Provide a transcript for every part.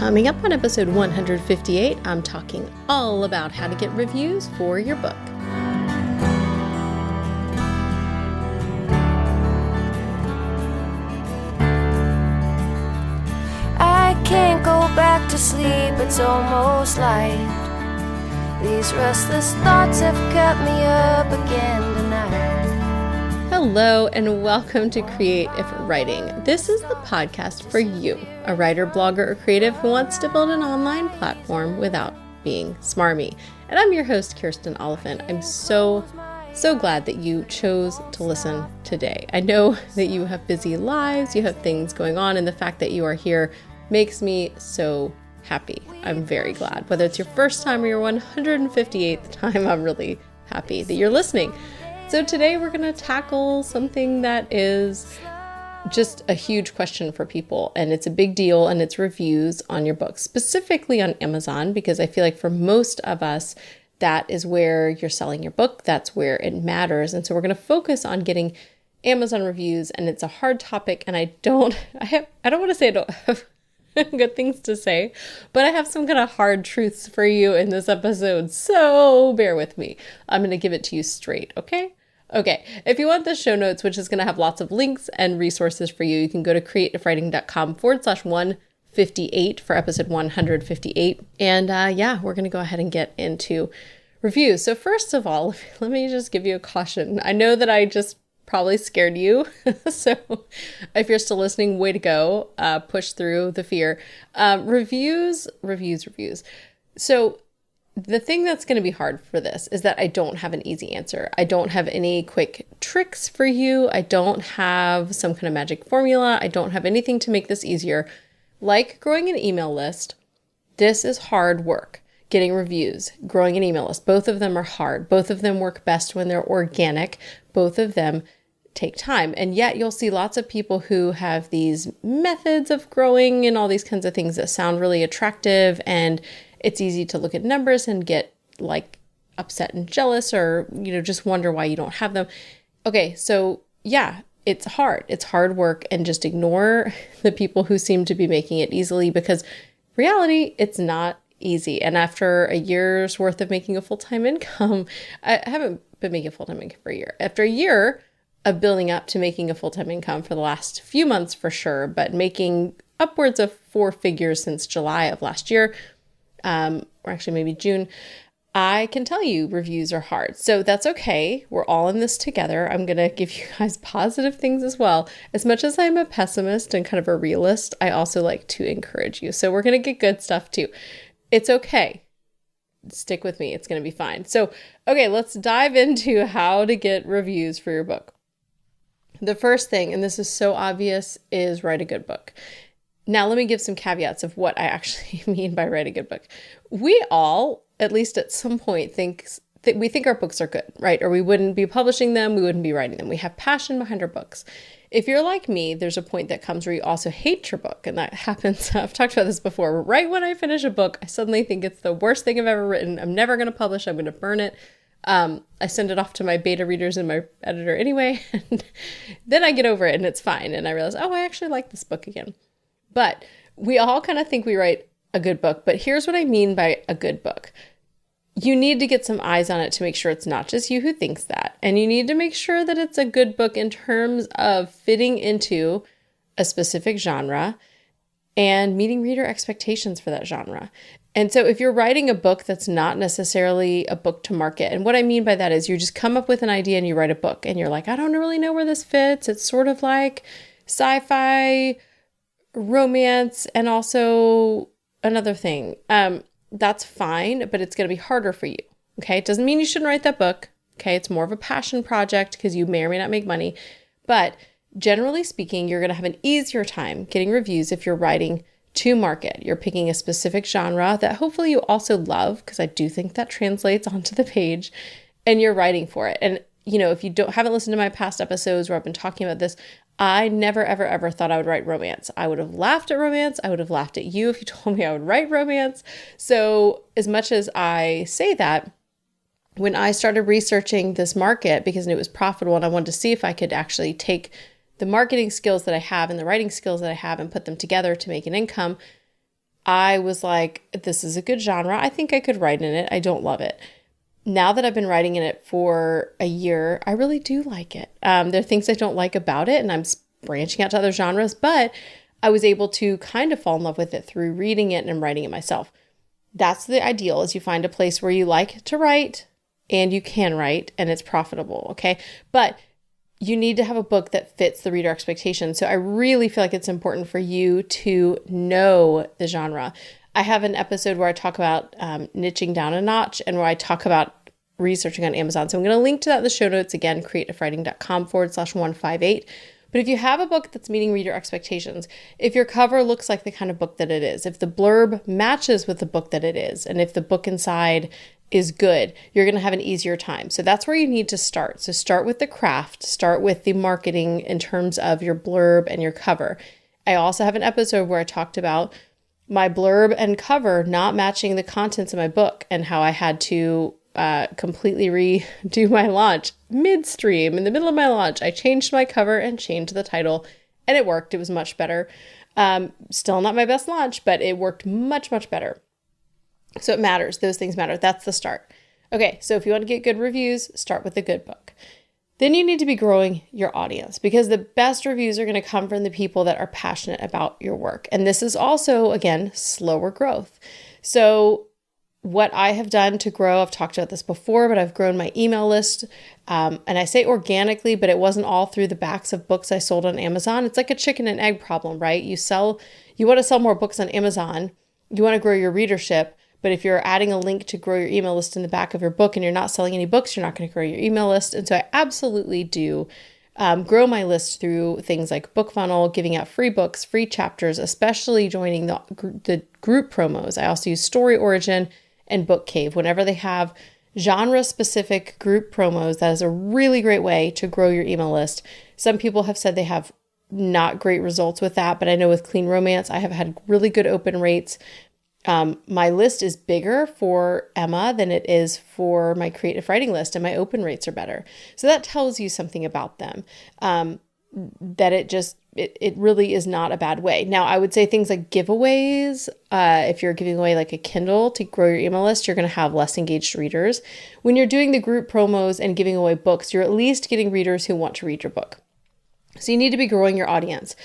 Coming up on episode 158, I'm talking all about how to get reviews for your book. I can't go back to sleep, it's almost light. These restless thoughts have kept me up again tonight. Hello and welcome to Create If Writing. This is the podcast for you, a writer, blogger, or creative who wants to build an online platform without being smarmy. And I'm your host, Kirsten Oliphant. I'm so glad that you chose to listen today. I know that you have busy lives, you have things going on, and the fact that you are here makes me so happy. I'm very glad. Whether it's your first time or your 158th time, I'm really happy that you're listening. So today we're going to tackle something that is just a huge question for people, and it's a big deal, and it's reviews on your book, specifically on Amazon, because I feel like for most of us, that is where you're selling your book. That's where it matters. And so we're going to focus on getting Amazon reviews, and it's a hard topic, and I don't want to say I don't have good things to say, but I have some kind of hard truths for you in this episode, so bear with me. I'm going to give it to you straight, okay? Okay, if you want the show notes, which is going to have lots of links and resources for you, you can go to createifwriting.com/158 for episode 158. And we're going to go ahead and get into reviews. So first of all, let me just give you a caution. I know that I just probably scared you. So if you're still listening, way to go. Push through the fear. Reviews. So the thing that's going to be hard for this is that I don't have an easy answer. I don't have any quick tricks for you. I don't have some kind of magic formula. I don't have anything to make this easier. Like growing an email list, this is hard work. Getting reviews, growing an email list, both of them are hard. Both of them work best when they're organic. Both of them take time. And yet you'll see lots of people who have these methods of growing and all these kinds of things that sound really attractive, and it's easy to look at numbers and get like upset and jealous, or, just wonder why you don't have them. Okay, so yeah, it's hard. It's hard work, and just ignore the people who seem to be making it easily, because reality, it's not easy. And after a year's worth of making a full-time income, I haven't been making a full-time income for a year. After a year of building up to making a full-time income for the last few months for sure, but making upwards of 4 figures since July of last year, or actually maybe June, I can tell you reviews are hard. So that's okay. We're all in this together. I'm going to give you guys positive things as well. As much as I'm a pessimist and kind of a realist, I also like to encourage you. So we're going to get good stuff too. It's okay. Stick with me. It's going to be fine. So, okay, let's dive into how to get reviews for your book. The first thing, and this is so obvious, is write a good book. Now, let me give some caveats of what I actually mean by write a good book. We all, at least at some point, think our books are good, right? Or we wouldn't be publishing them. We wouldn't be writing them. We have passion behind our books. If you're like me, there's a point that comes where you also hate your book. And that happens. I've talked about this before. Right when I finish a book, I suddenly think it's the worst thing I've ever written. I'm never going to publish. I'm going to burn it. I send it off to my beta readers and my editor anyway. And then I get over it and it's fine. And I realize, I actually like this book again. But we all kind of think we write a good book. But here's what I mean by a good book. You need to get some eyes on it to make sure it's not just you who thinks that. And you need to make sure that it's a good book in terms of fitting into a specific genre and meeting reader expectations for that genre. And so if you're writing a book that's not necessarily a book to market, and what I mean by that is you just come up with an idea and you write a book and you're like, I don't really know where this fits. It's sort of like sci-fi, romance, and also another thing. That's fine, but it's going to be harder for you. Okay. It doesn't mean you shouldn't write that book. Okay. It's more of a passion project because you may or may not make money, but generally speaking, you're going to have an easier time getting reviews if you're writing to market. You're picking a specific genre that hopefully you also love, because I do think that translates onto the page, and you're writing for it. And if you haven't listened to my past episodes where I've been talking about this, I never, ever, ever thought I would write romance. I would have laughed at romance. I would have laughed at you if you told me I would write romance. So as much as I say that, when I started researching this market because it was profitable and I wanted to see if I could actually take the marketing skills that I have and the writing skills that I have and put them together to make an income, I was like, this is a good genre. I think I could write in it. I don't love it. Now that I've been writing in it for a year, I really do like it. There are things I don't like about it, and I'm branching out to other genres, but I was able to kind of fall in love with it through reading it and writing it myself. That's the ideal, is you find a place where you like to write and you can write and it's profitable, okay? But you need to have a book that fits the reader expectation. So I really feel like it's important for you to know the genre. I have an episode where I talk about niching down a notch and where I talk about researching on Amazon. So I'm going to link to that in the show notes. Again, creativewriting.com/158. But if you have a book that's meeting reader expectations, if your cover looks like the kind of book that it is, if the blurb matches with the book that it is, and if the book inside is good, you're going to have an easier time. So that's where you need to start. So start with the craft, start with the marketing in terms of your blurb and your cover. I also have an episode where I talked about my blurb and cover not matching the contents of my book and how I had to completely redo my launch midstream. In the middle of my launch, I changed my cover and changed the title, and it worked. It was much better. Still not my best launch, but it worked much, much better. So it matters. Those things matter. That's the start. Okay, so if you want to get good reviews, start with a good book. Then you need to be growing your audience, because the best reviews are going to come from the people that are passionate about your work. And this is also, again, slower growth. So what I have done to grow, I've talked about this before, but I've grown my email list. And I say organically, but it wasn't all through the backs of books I sold on Amazon. It's like a chicken and egg problem, right? You want to sell more books on Amazon. You want to grow your readership. But if you're adding a link to grow your email list in the back of your book and you're not selling any books, you're not going to grow your email list. And so I absolutely do grow my list through things like BookFunnel, giving out free books, free chapters, especially joining the group promos. I also use Story Origin and Book Cave. Whenever they have genre-specific group promos, that is a really great way to grow your email list. Some people have said they have not great results with that, but I know with Clean Romance, I have had really good open rates. My list is bigger for Emma than it is for my creative writing list, and my open rates are better. So that tells you something about them, that it really is not a bad way. Now, I would say things like giveaways. If you're giving away like a Kindle to grow your email list, you're going to have less engaged readers. When you're doing the group promos and giving away books, you're at least getting readers who want to read your book. So you need to be growing your audience.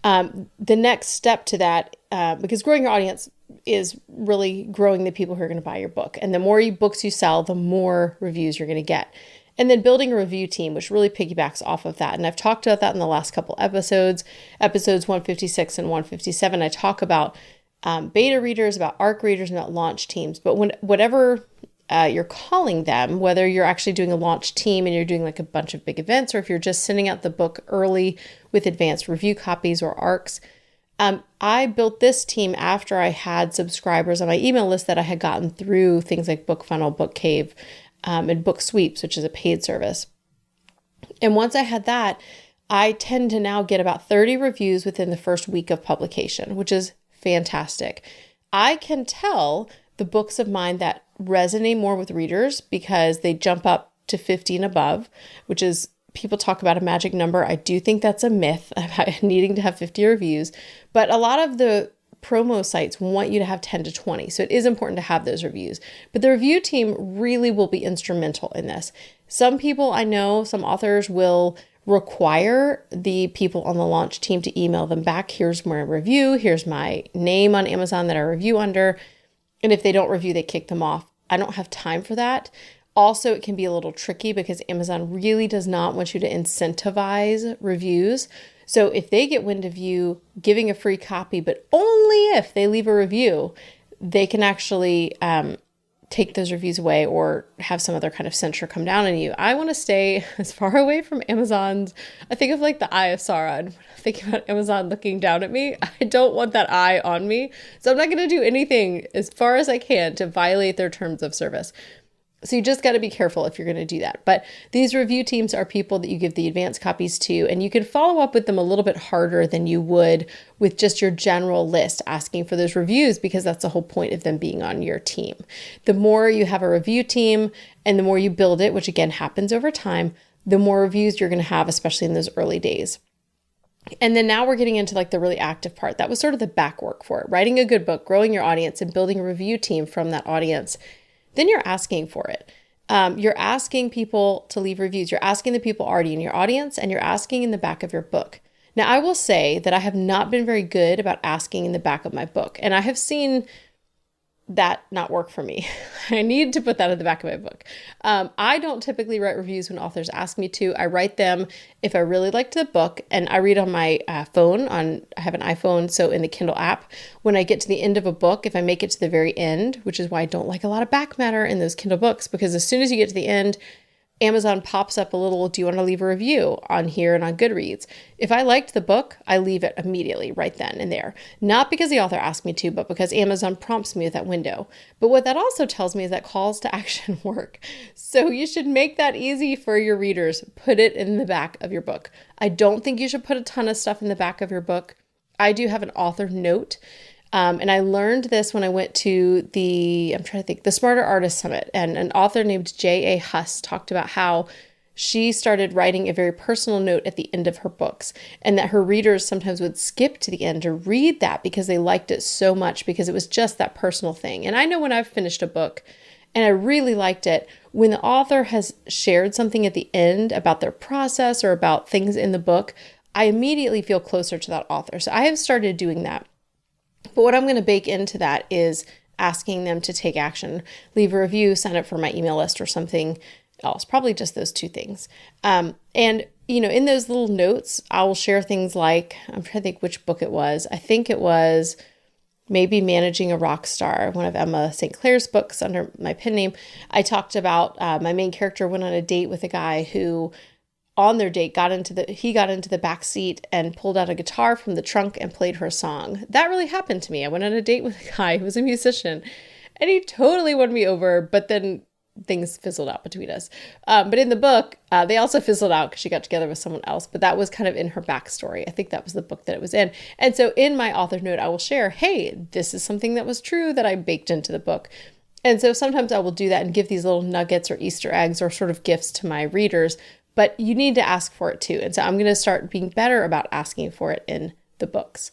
The next step to that, because growing your audience is really growing the people who are going to buy your book. And the more books you sell, the more reviews you're going to get. And then building a review team, which really piggybacks off of that. And I've talked about that in the last couple episodes 156 and 157. I talk about beta readers, about ARC readers, and about launch teams. But whatever you're calling them, whether you're actually doing a launch team and you're doing like a bunch of big events, or if you're just sending out the book early with advanced review copies or ARCs, I built this team after I had subscribers on my email list that I had gotten through things like BookFunnel, Book Cave, and Book Sweeps, which is a paid service. And once I had that, I tend to now get about 30 reviews within the first week of publication, which is fantastic. I can tell the books of mine that resonate more with readers because they jump up to 50 and above, which is, people talk about a magic number. I do think that's a myth about needing to have 50 reviews, but a lot of the promo sites want you to have 10 to 20. So it is important to have those reviews, but the review team really will be instrumental in this. Some people I know, some authors will require the people on the launch team to email them back. Here's my review. Here's my name on Amazon that I review under. And if they don't review, they kick them off. I don't have time for that. Also, it can be a little tricky because Amazon really does not want you to incentivize reviews. So if they get wind of you giving a free copy, but only if they leave a review, they can actually take those reviews away or have some other kind of censure come down on you. I want to stay as far away from Amazon's, I think of like the Eye of Sauron. When I think about Amazon looking down at me, I don't want that eye on me. So I'm not going to do anything as far as I can to violate their terms of service. So you just got to be careful if you're going to do that. But these review teams are people that you give the advanced copies to, and you can follow up with them a little bit harder than you would with just your general list asking for those reviews, because that's the whole point of them being on your team. The more you have a review team and the more you build it, which again happens over time, the more reviews you're going to have, especially in those early days. And then now we're getting into like the really active part. That was sort of the back work for it. Writing a good book, growing your audience, and building a review team from that audience. Then you're asking for it. You're asking people to leave reviews. You're asking the people already in your audience, and you're asking in the back of your book. Now, I will say that I have not been very good about asking in the back of my book, and I have seen that not work for me. I need to put that in the back of my book. I don't typically write reviews when authors ask me to. I write them if I really liked the book, and I read on my phone. I have an iPhone, so in the Kindle app, when I get to the end of a book, if I make it to the very end, which is why I don't like a lot of back matter in those Kindle books, because as soon as you get to the end, Amazon pops up a little, do you want to leave a review on here and on Goodreads? If I liked the book, I leave it immediately right then and there. Not because the author asked me to, but because Amazon prompts me with that window. But what that also tells me is that calls to action work. So you should make that easy for your readers. Put it in the back of your book. I don't think you should put a ton of stuff in the back of your book. I do have an author note. And I learned this when I went to the Smarter Artist Summit, and an author named J.A. Huss talked about how she started writing a very personal note at the end of her books, and that her readers sometimes would skip to the end to read that because they liked it so much, because it was just that personal thing. And I know when I've finished a book and I really liked it, when the author has shared something at the end about their process or about things in the book, I immediately feel closer to that author. So I have started doing that. But what I'm going to bake into that is asking them to take action, leave a review, sign up for my email list or something else, probably just those two things. And, in those little notes, I will share things like, I'm trying to think which book it was. I think it was maybe Managing a Rock Star, one of Emma St. Clair's books under my pen name. I talked about my main character went on a date with a guy who, on their date, got into the back seat and pulled out a guitar from the trunk and played her a song. That really happened to me. I went on a date with a guy who was a musician, and he totally won me over, but then things fizzled out between us. But in the book, they also fizzled out because she got together with someone else, but that was kind of in her backstory. I think that was the book that it was in. And so in my author note, I will share, hey, this is something that was true that I baked into the book. And so sometimes I will do that and give these little nuggets or Easter eggs or sort of gifts to my readers. But you need to ask for it too. And so I'm going to start being better about asking for it in the books.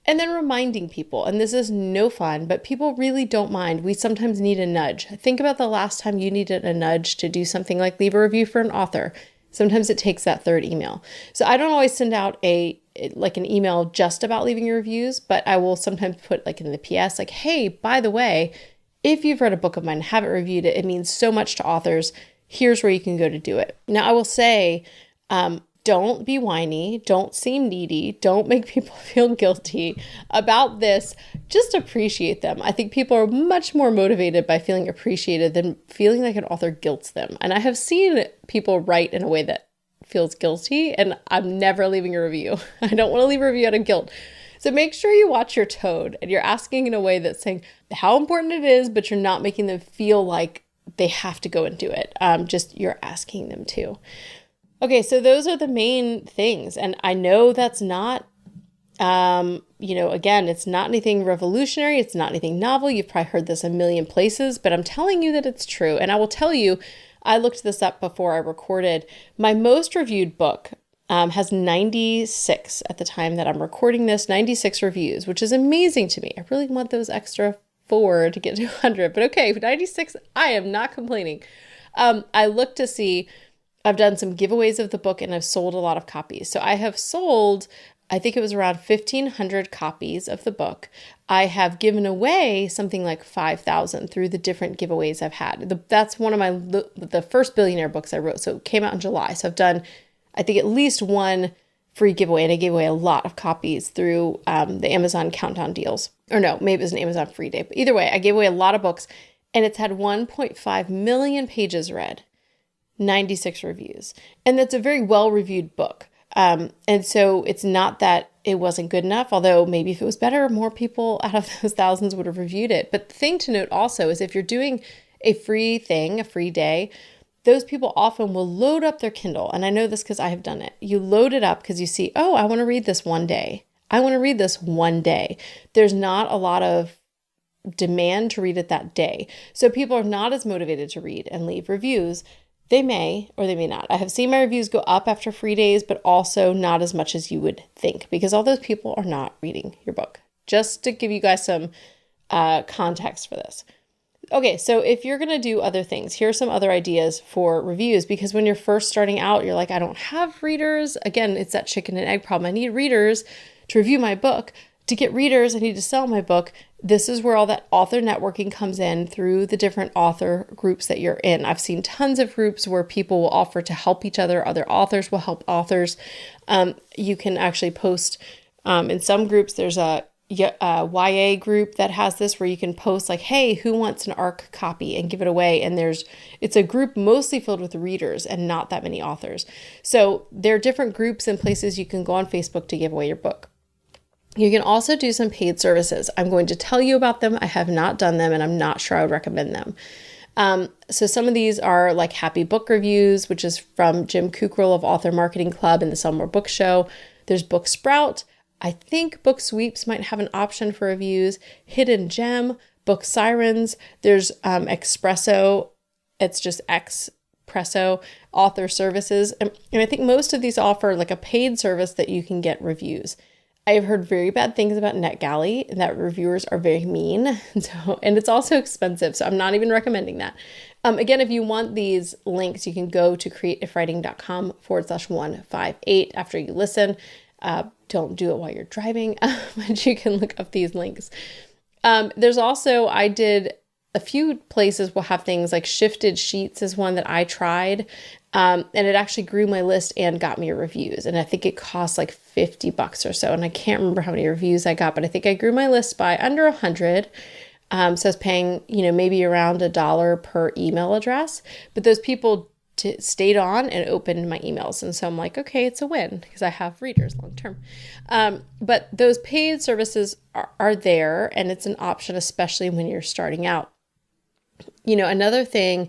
And then reminding people, and this is no fun, but people really don't mind. We sometimes need a nudge. Think about the last time you needed a nudge to do something like leave a review for an author. Sometimes it takes that third email. So I don't always send out an email just about leaving your reviews, but I will sometimes put like in the PS, like, hey, by the way, if you've read a book of mine and haven't reviewed it, it means so much to authors. Here's where you can go to do it. Now, I will say, don't be whiny, don't seem needy, don't make people feel guilty about this. Just appreciate them. I think people are much more motivated by feeling appreciated than feeling like an author guilts them. And I have seen people write in a way that feels guilty, and I'm never leaving a review. I don't want to leave a review out of guilt. So make sure you watch your tone and you're asking in a way that's saying how important it is, but you're not making them feel like they have to go and do it. Just you're asking them to. Okay, so those are the main things. And I know that's not, again, it's not anything revolutionary. It's not anything novel. You've probably heard this a million places, but I'm telling you that it's true. And I will tell you, I looked this up before I recorded. My most reviewed book has 96 at the time that I'm recording this, 96 reviews, which is amazing to me. I really want those extra 4 to get to 100, but okay, 96, I am not complaining. I looked to see, I've done some giveaways of the book and I've sold a lot of copies. So I have sold, I think it was around 1,500 copies of the book. I have given away something like 5,000 through the different giveaways I've had. That's one of the first billionaire books I wrote. So it came out in July. So I've done, I think, at least one free giveaway, and I gave away a lot of copies through the Amazon countdown deals. Or no, maybe it was an Amazon free day. But either way, I gave away a lot of books, and it's had 1.5 million pages read, 96 reviews. And that's a very well-reviewed book. And so it's not that it wasn't good enough, although maybe if it was better, more people out of those thousands would have reviewed it. But the thing to note also is if you're doing a free thing, a free day, those people often will load up their Kindle. And I know this because I have done it. You load it up because you see, oh, I want to read this one day. I want to read this one day. There's not a lot of demand to read it that day. So people are not as motivated to read and leave reviews They may or they may not. I have seen my reviews go up after free days, but also not as much as you would think because all those people are not reading your book. Just to give you guys some context for this. Okay, so if you're going to do other things, here are some other ideas for reviews because when you're first starting out, you're like, I don't have readers. Again, it's that chicken and egg problem. I need readers to review my book. To get readers, I need to sell my book. This is where all that author networking comes in through the different author groups that you're in. I've seen tons of groups where people will offer to help each other. Other authors will help authors. You can actually post in some groups. There's a YA group that has this where you can post like, hey, who wants an ARC copy and give it away? And it's a group mostly filled with readers and not that many authors. So there are different groups and places you can go on Facebook to give away your book. You can also do some paid services. I'm going to tell you about them. I have not done them and I'm not sure I would recommend them. So some of these are like Happy Book Reviews, which is from Jim Kukral of Author Marketing Club and the Sell More Book Show. There's Book Sprout. I think Book Sweeps might have an option for reviews. Hidden Gem, Book Sirens. There's Expresso. It's just Expresso Author Services. And I think most of these offer like a paid service that you can get reviews. I have heard very bad things about NetGalley and that reviewers are very mean. And it's also expensive. So I'm not even recommending that. Again, if you want these links, you can go to createifwriting.com/158 after you listen. Don't do it while you're driving, but you can look up these links. There's also, I did a few places will have things like Shifted Sheets is one that I tried. And it actually grew my list and got me reviews. And I think it cost like $50 or so. And I can't remember how many reviews I got, but I think I grew my list by under 100. So I was paying, maybe around $1 per email address, but those people stayed on and opened my emails. And so I'm like, okay, it's a win because I have readers long term. But those paid services are there and it's an option, especially when you're starting out. Another thing,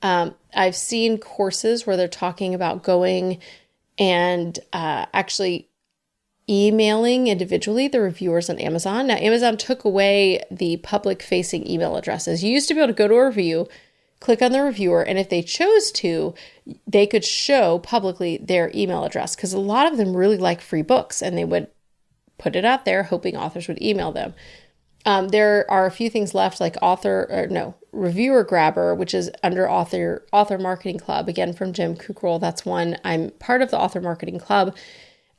I've seen courses where they're talking about going and actually emailing individually the reviewers on Amazon. Now, Amazon took away the public-facing email addresses. You used to be able to go to a review, click on the reviewer, and if they chose to, they could show publicly their email address because a lot of them really like free books and they would put it out there hoping authors would email them. There are a few things left like Reviewer Grabber, which is under Author Marketing Club, again from Jim Kukral. That's one. I'm part of the Author Marketing Club,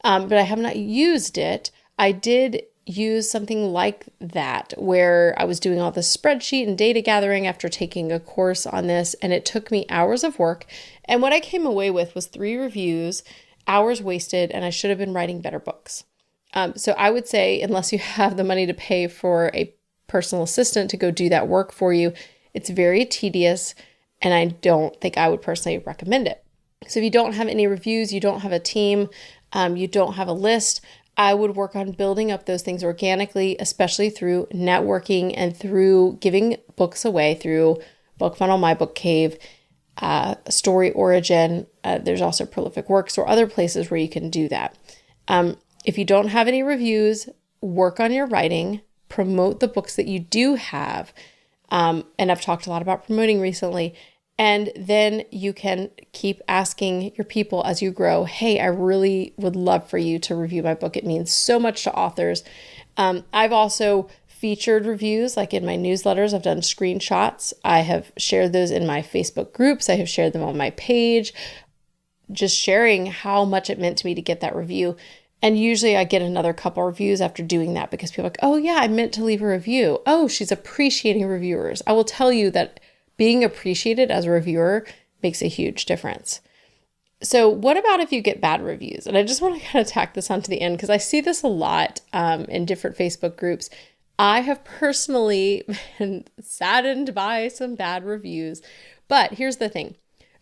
but I have not used it. I did use something like that where I was doing all the spreadsheet and data gathering after taking a course on this, and it took me hours of work. And what I came away with was 3 reviews, hours wasted, and I should have been writing better books. So I would say, unless you have the money to pay for a personal assistant to go do that work for you, it's very tedious, and I don't think I would personally recommend it. So if you don't have any reviews, you don't have a team, you don't have a list, I would work on building up those things organically, especially through networking and through giving books away through BookFunnel, My Book Cave, Story Origin. There's also Prolific Works or other places where you can do that. If you don't have any reviews, work on your writing, promote the books that you do have. And I've talked a lot about promoting recently. And then you can keep asking your people as you grow, hey, I really would love for you to review my book. It means so much to authors. I've also featured reviews, like in my newsletters. I've done screenshots. I have shared those in my Facebook groups. I have shared them on my page, just sharing how much it meant to me to get that review. And usually I get another couple reviews after doing that because people are like, oh yeah, I meant to leave a review. Oh, she's appreciating reviewers. I will tell you that being appreciated as a reviewer makes a huge difference. So what about if you get bad reviews? And I just want to kind of tack this onto the end because I see this a lot in different Facebook groups. I have personally been saddened by some bad reviews, but here's the thing.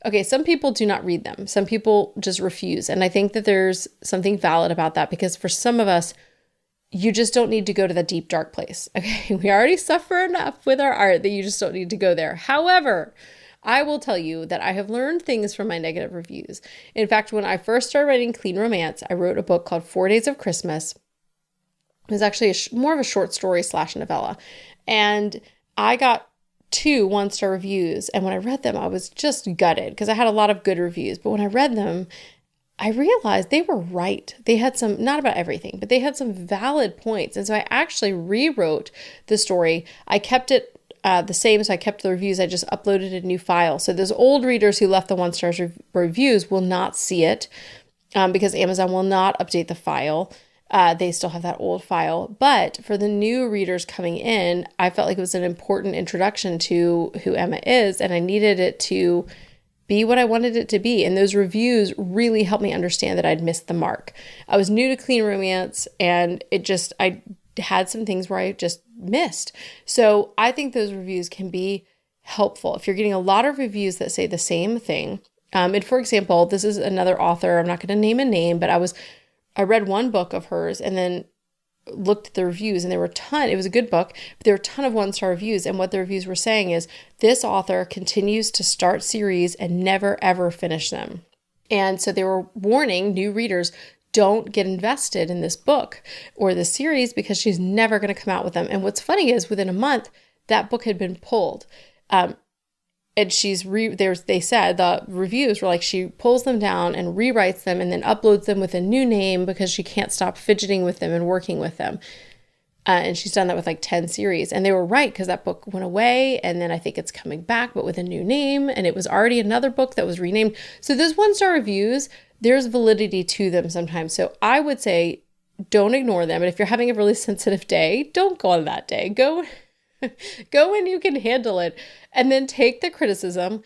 Okay, some people do not read them. Some people just refuse. And I think that there's something valid about that because for some of us, you just don't need to go to the deep, dark place. Okay, we already suffer enough with our art that you just don't need to go there. However, I will tell you that I have learned things from my negative reviews. In fact, when I first started writing clean romance, I wrote a book called 4 Days of Christmas. It was actually more of a short story / novella. And I got 2 1-star reviews. And when I read them, I was just gutted because I had a lot of good reviews. But when I read them, I realized they were right. They had some, not about everything, but they had some valid points. And so I actually rewrote the story. I kept it the same. So I kept the reviews. I just uploaded a new file. So those old readers who left the 1-star reviews will not see it because Amazon will not update the file. They still have that old file. But for the new readers coming in, I felt like it was an important introduction to who Emma is, and I needed it to be what I wanted it to be. And those reviews really helped me understand that I'd missed the mark. I was new to clean romance, and I had some things where I just missed. So I think those reviews can be helpful. If you're getting a lot of reviews that say the same thing, and for example, this is another author, I'm not going to name a name, but I read one book of hers and then looked at the reviews, and there were it was a good book, but there were a ton of 1-star reviews. And what the reviews were saying is this author continues to start series and never, ever finish them. And so they were warning new readers, don't get invested in this book or this series because she's never going to come out with them. And what's funny is within a month, that book had been pulled. And they said the reviews were like, she pulls them down and rewrites them and then uploads them with a new name because she can't stop fidgeting with them and working with them. And she's done that with like 10 series. And they were right because that book went away. And then I think it's coming back, but with a new name. And it was already another book that was renamed. So those 1-star reviews, there's validity to them sometimes. So I would say don't ignore them. And if you're having a really sensitive day, don't go on that day. Go when you can handle it, and then take the criticism,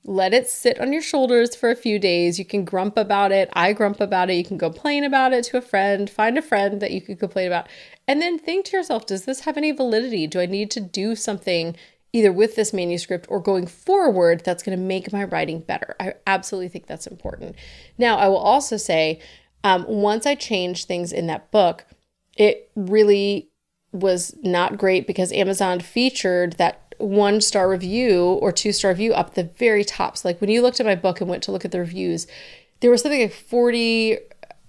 let it sit on your shoulders for a few days. You can grump about it. I grump about it. You can complain about it to a friend, find a friend that you could complain about, and then think to yourself, does this have any validity? Do I need to do something either with this manuscript or going forward that's going to make my writing better? I absolutely think that's important. Now, I will also say, once I changed things in that book, it really was not great because Amazon featured that 1-star review or 2-star review up the very top. So like when you looked at my book and went to look at the reviews, there was something like 40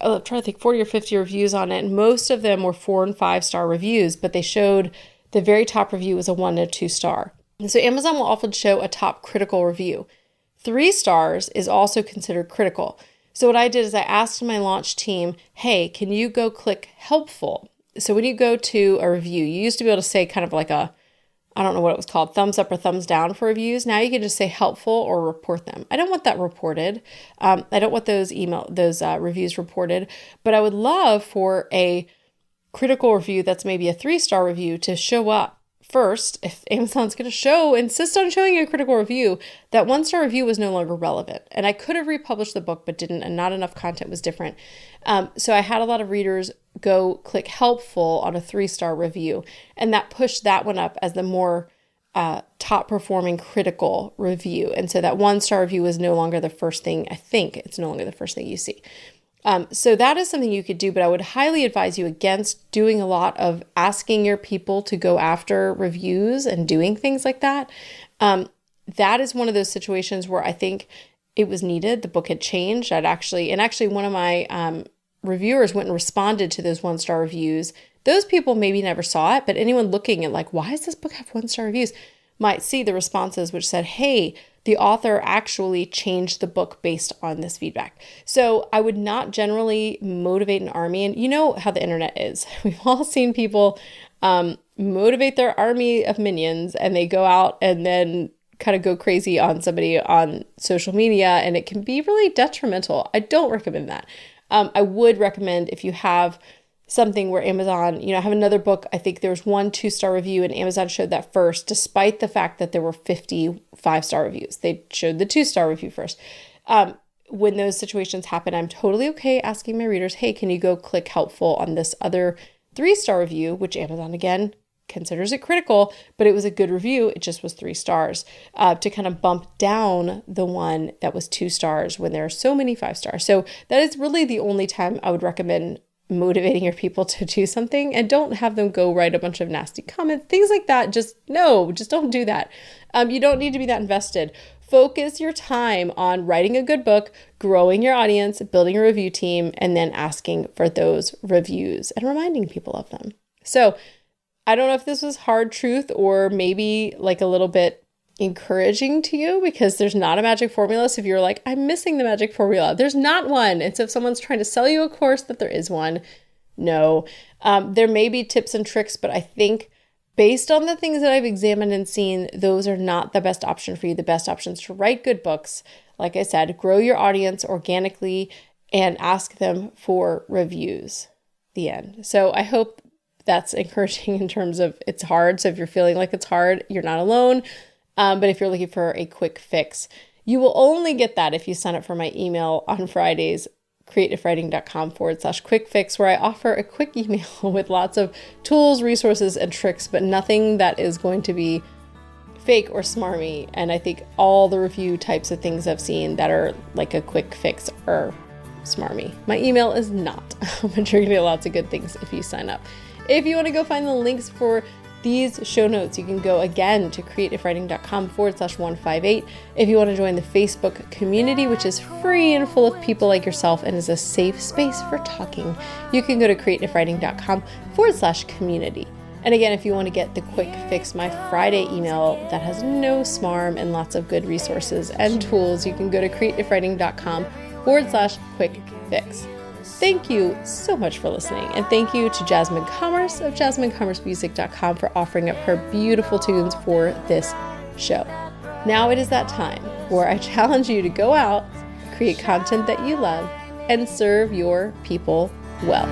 or 50 reviews on it. And most of them were 4 and 5-star reviews, but they showed the very top review was a 1 and a 2-star. And so Amazon will often show a top critical review. 3 stars is also considered critical. So what I did is I asked my launch team, hey, can you go click helpful? So when you go to a review, you used to be able to say kind of like I don't know what it was called, thumbs up or thumbs down for reviews. Now you can just say helpful or report them. I don't want that reported. I don't want those reviews reported, but I would love for a critical review that's maybe a 3-star review to show up first. If Amazon's going to insist on showing a critical review, that 1-star review was no longer relevant. And I could have republished the book, but didn't, and not enough content was different. So I had a lot of readers go click helpful on a 3-star review, and that pushed that one up as the more top performing critical review. And so that 1-star review is no longer the first thing. I think it's no longer the first thing you see. So that is something you could do, but I would highly advise you against doing a lot of asking your people to go after reviews and doing things like that. That is one of those situations where I think it was needed. The book had changed. Actually one of my reviewers went and responded to those 1-star reviews. Those people maybe never saw it, but anyone looking at like, why does this book have 1-star reviews, might see the responses which said, hey, the author actually changed the book based on this feedback. So I would not generally motivate an army. And you know how the internet is. We've all seen people motivate their army of minions, and they go out and then kind of go crazy on somebody on social media, and it can be really detrimental. I don't recommend that. I would recommend if you have something where Amazon, I have another book, I think there was 1 2-star review, and Amazon showed that first, despite the fact that there were 50 5-star reviews. They showed the 2-star review first. When those situations happen, I'm totally okay asking my readers, hey, can you go click helpful on this other 3-star review, which Amazon, again, considers it critical, but it was a good review. It just was 3 stars, to kind of bump down the one that was 2 stars when there are so many 5 stars. So that is really the only time I would recommend motivating your people to do something, and don't have them go write a bunch of nasty comments, things like that. Just don't do that. You don't need to be that invested. Focus your time on writing a good book, growing your audience, building a review team, and then asking for those reviews and reminding people of them. So I don't know if this was hard truth or maybe like a little bit encouraging to you, because there's not a magic formula. So if you're like, I'm missing the magic formula, there's not one. And so if someone's trying to sell you a course that there is one, no. There may be tips and tricks, but I think based on the things that I've examined and seen, those are not the best option for you. The best option is to write good books. Like I said, grow your audience organically and ask them for reviews. The end. So I hope that's encouraging in terms of it's hard. So if you're feeling like it's hard, you're not alone. But if you're looking for a quick fix, you will only get that if you sign up for my email on Fridays, creativewriting.com/quick fix, where I offer a quick email with lots of tools, resources, and tricks, but nothing that is going to be fake or smarmy. And I think all the review types of things I've seen that are like a quick fix are smarmy. My email is not, but you're gonna get lots of good things if you sign up. If you want to go find the links for these show notes, you can go again to creativewriting.com/158. If you want to join the Facebook community, which is free and full of people like yourself and is a safe space for talking, you can go to creativewriting.com/community. And again, if you want to get the quick fix, my Friday email that has no smarm and lots of good resources and tools, you can go to creativewriting.com/quick fix. Thank you so much for listening. And thank you to Jasmine Commerce of JasmineCommerceMusic.com for offering up her beautiful tunes for this show. Now it is that time where I challenge you to go out, create content that you love, and serve your people well.